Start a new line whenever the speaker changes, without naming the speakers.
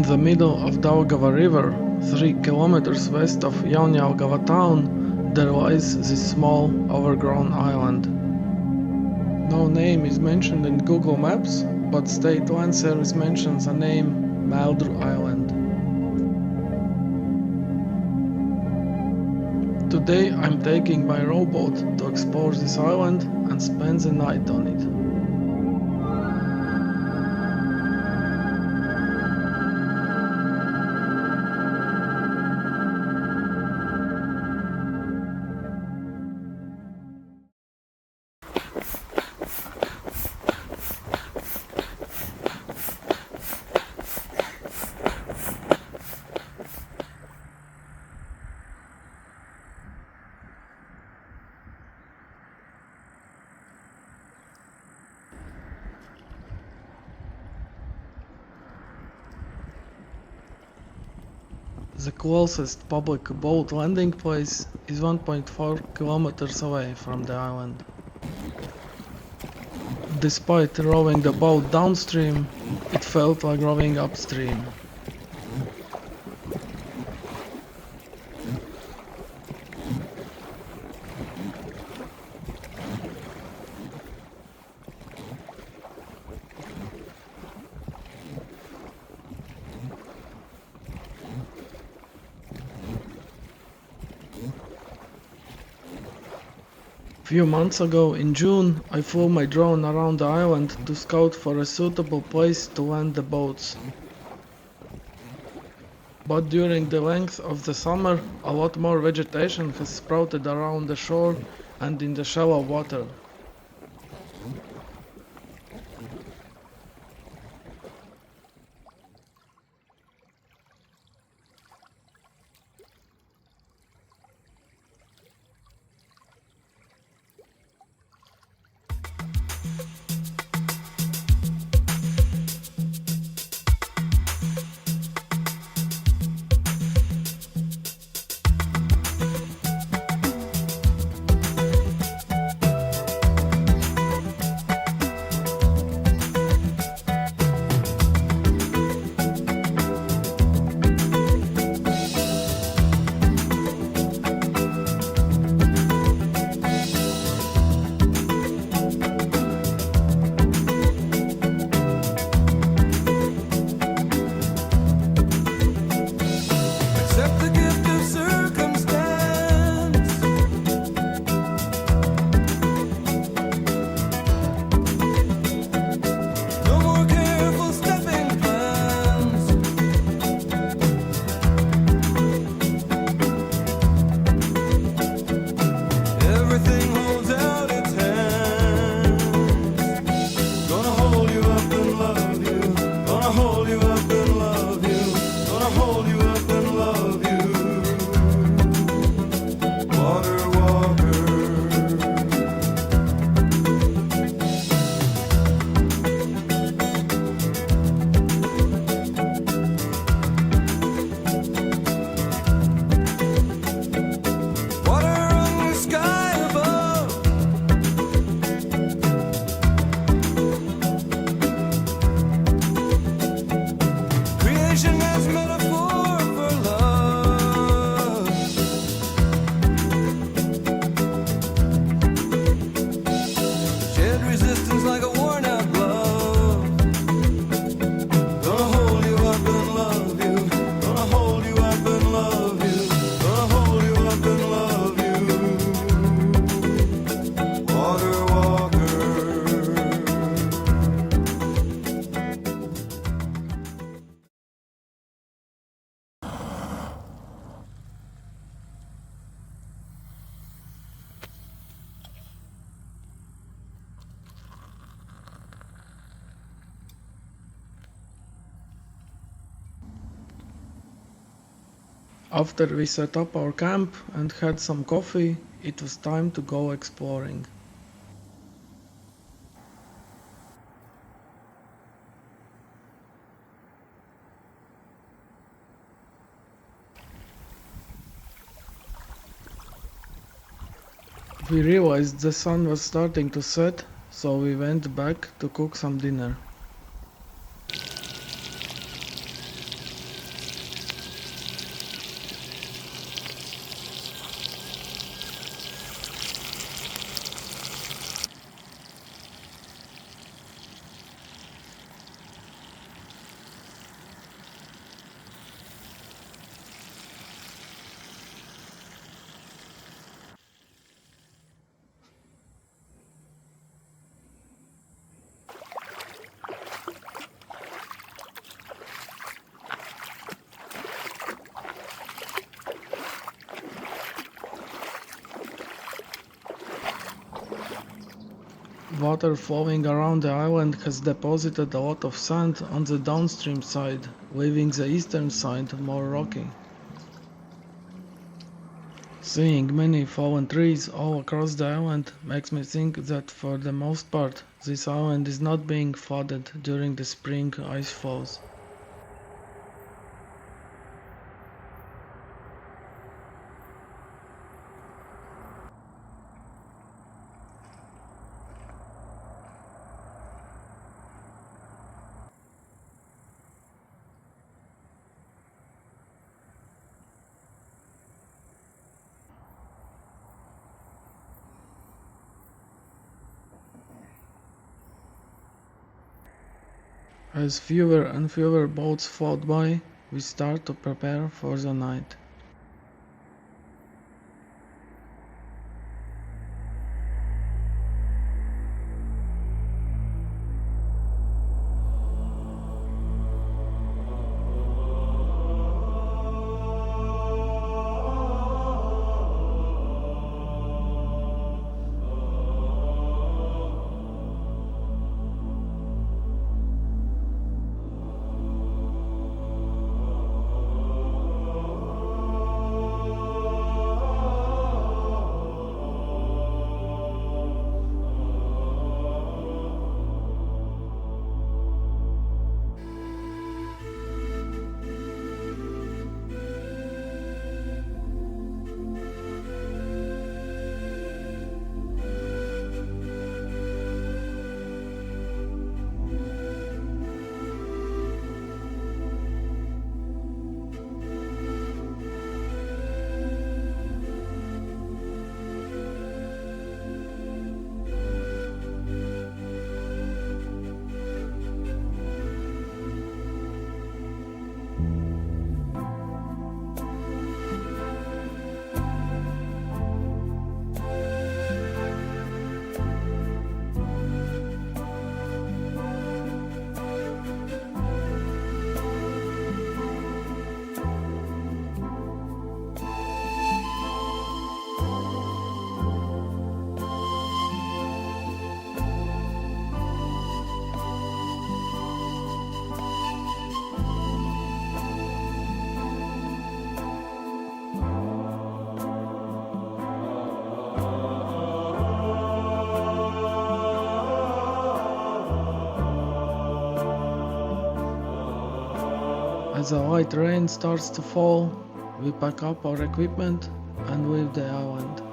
In the middle of Daugava river, 3 kilometers west of Daugava town, there lies this small, overgrown island. No name is mentioned in Google Maps, but State Land Service mentions the name Maldru Island. Today I'm taking my rowboat to explore this island and spend the night on it. The closest public boat landing place is 1.4 kilometers away from the island. Despite rowing the boat downstream, it felt like rowing upstream. Few months ago in June, I flew my drone around the island to scout for a suitable place to land the boats. But during the length of the summer, a lot more vegetation has sprouted around the shore and in the shallow water. After we set up our camp and had some coffee, it was time to go exploring. We realized the sun was starting to set, so we went back to cook some dinner. Water flowing around the island has deposited a lot of sand on the downstream side, leaving the eastern side more rocky. Seeing many fallen trees all across the island makes me think that for the most part this island is not being flooded during the spring ice flows. As fewer and fewer boats float by, we start to prepare for the night. As a light rain starts to fall, we pack up our equipment and leave the island.